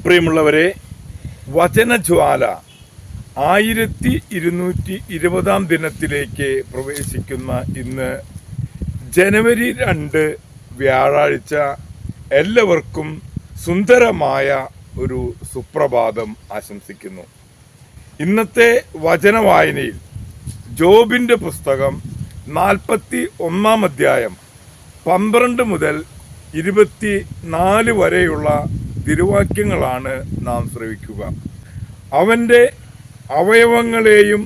പ്രിയമുള്ളവരെ, വചനജ്വാല 1220 ദിനത്തിലേക്ക് പ്രവേശിക്കുന്ന ഇന്ന് ജനുവരി 2 വ്യാഴാഴ്ച എല്ലാവർക്കും സുന്ദരമായ ഒരു സുപ്രഭാതം ആശംസിക്കുന്നു. ഇന്നത്തെ വചനവായനയിൽ ജോബിൻ്റെ പുസ്തകം 41 അധ്യായം 12 മുതൽ 24 വരെയുള്ള തിരുവാക്യങ്ങളാണ് നാം ശ്രവിക്കുക. അവൻ്റെ അവയവങ്ങളെയും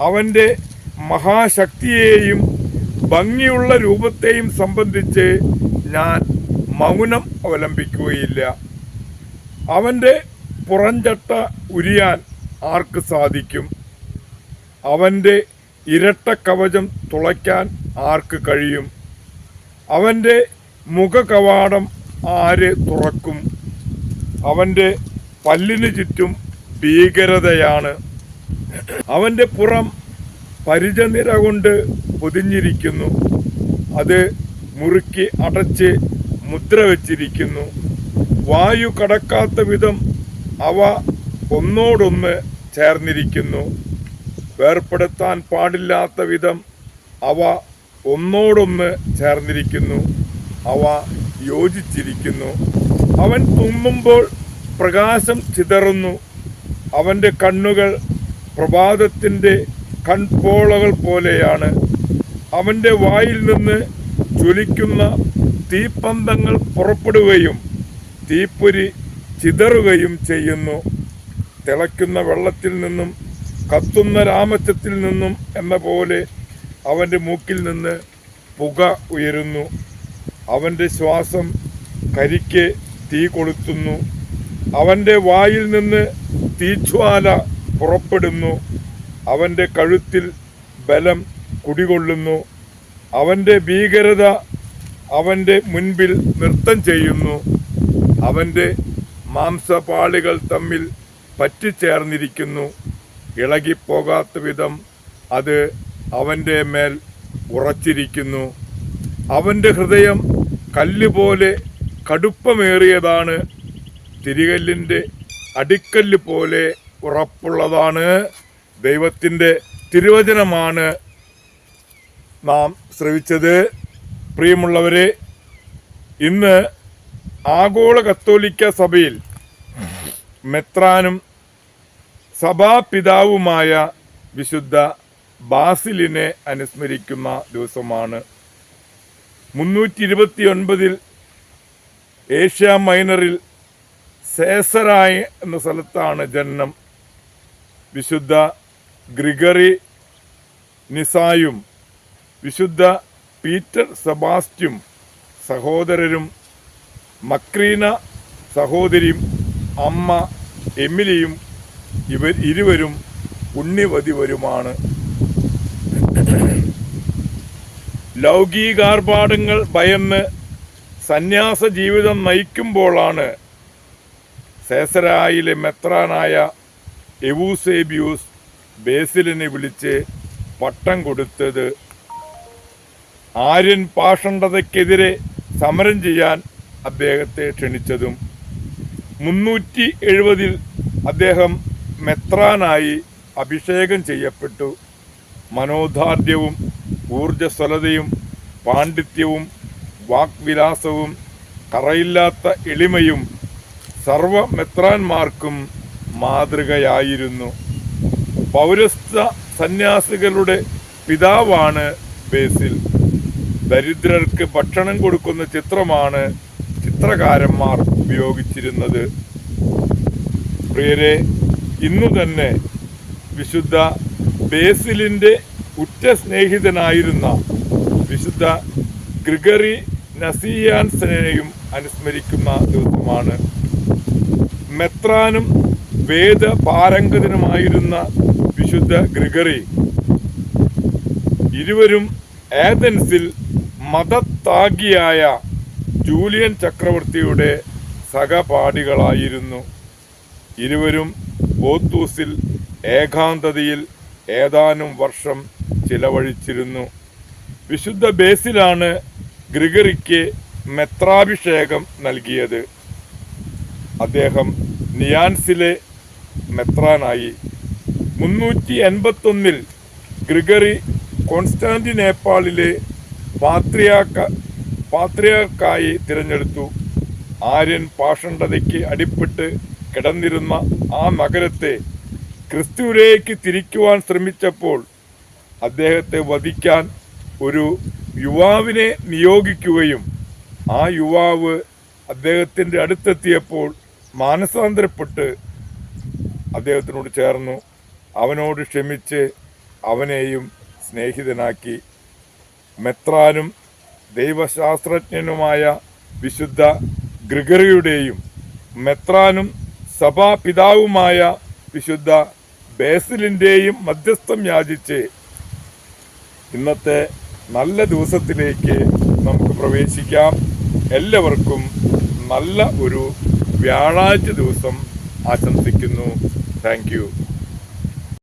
അവൻ്റെ മഹാശക്തിയെയും ഭംഗിയുള്ള രൂപത്തെയും സംബന്ധിച്ച് ഞാൻ മൗനം അവലംബിക്കുകയില്ല. അവൻ്റെ പുറംചട്ട ഉരിയാൻ ആർക്ക് സാധിക്കും? അവൻ്റെ ഇരട്ട കവചം തുളയ്ക്കാൻ ആർക്ക് കഴിയും? അവൻ്റെ മുഖകവാടം ആര് തുറക്കും? അവൻ്റെ പല്ലിന് ചുറ്റും ഭീകരതയാണ്. അവൻ്റെ പുറം പരിചനിര കൊണ്ട് പൊതിഞ്ഞിരിക്കുന്നു. അത് മുറുക്കി അടച്ച് മുദ്ര വച്ചിരിക്കുന്നു. വായു കടക്കാത്ത വിധം അവ ഒന്നോടൊന്ന് ചേർന്നിരിക്കുന്നു. വേർപ്പെടുത്താൻ പാടില്ലാത്ത വിധം അവ ഒന്നോടൊന്ന് ചേർന്നിരിക്കുന്നു. അവ യോജിച്ചിരിക്കുന്നു. അവൻ തുമ്മുമ്പോൾ പ്രകാശം ചിതറുന്നു. അവൻ്റെ കണ്ണുകൾ പ്രഭാതത്തിൻ്റെ കൺപോളകൾ പോലെയാണ്. അവൻ്റെ വായിൽ നിന്ന് ജ്വലിക്കുന്ന തീപ്പന്തങ്ങൾ പുറപ്പെടുകയും തീപ്പൊരി ചിതറുകയും ചെയ്യുന്നു. തിളയ്ക്കുന്ന വെള്ളത്തിൽ നിന്നും കത്തുന്ന രാമച്ചത്തിൽ നിന്നും എന്ന പോലെ അവൻ്റെ മൂക്കിൽ നിന്ന് പുക ഉയരുന്നു. അവൻ്റെ ശ്വാസം കരിക്ക് തീ കൊളുത്തുന്നു. അവൻ്റെ വായിൽ നിന്ന് തീജ്വാല പുറപ്പെടുന്നു. അവൻ്റെ കഴുത്തിൽ ബലം കുടികൊള്ളുന്നു. അവൻ്റെ ഭീകരത അവൻ്റെ മുൻപിൽ നൃത്തം ചെയ്യുന്നു. അവൻ്റെ മാംസപാളികൾ തമ്മിൽ പറ്റിച്ചേർന്നിരിക്കുന്നു. ഇളകിപ്പോകാത്ത വിധം അത് അവൻ്റെ മേൽ ഉറച്ചിരിക്കുന്നു. അവൻ്റെ ഹൃദയം കല്ലുപോലെ കടുപ്പമേറിയതാണ്. തിരികല്ലിൻ്റെ അടിക്കല്ല് പോലെ ഉറപ്പുള്ളതാണ്. ദൈവത്തിൻ്റെ തിരുവചനമാണ് നാം ശ്രവിച്ചത്. പ്രിയമുള്ളവരെ, ഇന്ന് ആഗോള കത്തോലിക്ക സഭയിൽ മെത്രാനും സഭാപിതാവുമായ വിശുദ്ധ ബാസിലിനെ അനുസ്മരിക്കുന്ന ദിവസമാണ്. 329 ഏഷ്യ മൈനറിൽ സേസറായി എന്ന സ്ഥലത്താണ് ജനനം. വിശുദ്ധ ഗ്രിഗറി നിസായും വിശുദ്ധ പീറ്റർ സെബാസ്റ്റ്യും സഹോദരരും മക്രീന സഹോദരിയും അമ്മ എമിലിയും ഇരുവരും പുണ്യവതിവരുമാണ്. ലൗകികാർഭാടങ്ങൾ ഭയന്ന് സന്യാസ ജീവിതം നയിക്കുമ്പോഴാണ് സേസരായിലെ മെത്രാനായ എവൂസേബിയൂസ് ബേസിലിനെ വിളിച്ച് പട്ടം കൊടുത്തത്. ആര്യൻ പാഷണ്ഡതയ്ക്കെതിരെ സമരം ചെയ്യാൻ അദ്ദേഹത്തെ ക്ഷണിച്ചതും 370 അദ്ദേഹം മെത്രാനായി അഭിഷേകം ചെയ്യപ്പെട്ടു. മനോദാർഢ്യവും ഊർജ്ജസ്വലതയും പാണ്ഡിത്യവും വാക്വിലാസവും കറയില്ലാത്ത എളിമയും സർവ മെത്രാന്മാർക്കും മാതൃകയായിരുന്നു. പൗരസ്ത്യ സന്യാസികളുടെ പിതാവാണ് ബേസിൽ. ദരിദ്രർക്ക് ഭക്ഷണം കൊടുക്കുന്ന ചിത്രമാണ് ചിത്രകാരന്മാർ ഉപയോഗിച്ചിരുന്നത്. പ്രിയരെ, ഇന്നു തന്നെ വിശുദ്ധ ബേസിലിൻ്റെ ഉറ്റ സ്നേഹിതനായിരുന്ന വിശുദ്ധ ഗ്രിഗറി നസിയാൻസിനെയും അനുസ്മരിക്കുന്ന ദിവസമാണ്. മെത്രാനും വേദ പാരംഗതനുമായിരുന്ന വിശുദ്ധ ഗ്രിഗറി ഇരുവരും ഏഥൻസിൽ മതത്താഗിയായ ജൂലിയൻ ചക്രവർത്തിയുടെ സഹപാഠികളായിരുന്നു. ഇരുവരും ബോത്തൂസിൽ ഏകാന്തതയിൽ ഏതാനും വർഷം ചിലവഴിച്ചിരുന്നു. വിശുദ്ധ ബേസിലാണ് ഗ്രിഗറിക്ക് മെത്രാഭിഷേകം നൽകിയത്. അദ്ദേഹം നിയാൻസിലെ മെത്രാനായി. 381 ഗ്രിഗറി കോൺസ്റ്റാന്റിനേപ്പാളിലെ പാത്രിയാർക്കായി തിരഞ്ഞെടുത്തു. ആര്യൻ പാഷണ്ഡതയ്ക്ക് അടിപ്പെട്ട് കിടന്നിരുന്ന ആ നഗരത്തെ ക്രിസ്തുവിലേക്ക് തിരിക്കുവാൻ ശ്രമിച്ചപ്പോൾ അദ്ദേഹത്തെ വധിക്കാൻ ഒരു യുവാവിനെ നിയോഗിക്കുകയും ആ യുവാവ് അദ്ദേഹത്തിൻ്റെ അടുത്തെത്തിയപ്പോൾ മാനസാന്തരപ്പെട്ട് അദ്ദേഹത്തിനോട് ചേർന്നു അവനോട് ക്ഷമിച്ച് അവനെയും സ്നേഹിതനാക്കി. മെത്രാനും ദൈവശാസ്ത്രജ്ഞനുമായ വിശുദ്ധ ഗ്രിഗറിയുടെയും മെത്രാനും സഭാപിതാവുമായ വിശുദ്ധ ബേസിലിൻ്റെയും മധ്യസ്ഥം യാചിച്ച് ഇന്നത്തെ നല്ല ദിവസത്തിലേക്ക് നമുക്ക് പ്രവേശിക്കാം. എല്ലാവർക്കും നല്ല ഒരു വ്യാഴാഴ്ച ദിവസം ആശംസിക്കുന്നു. Thank you.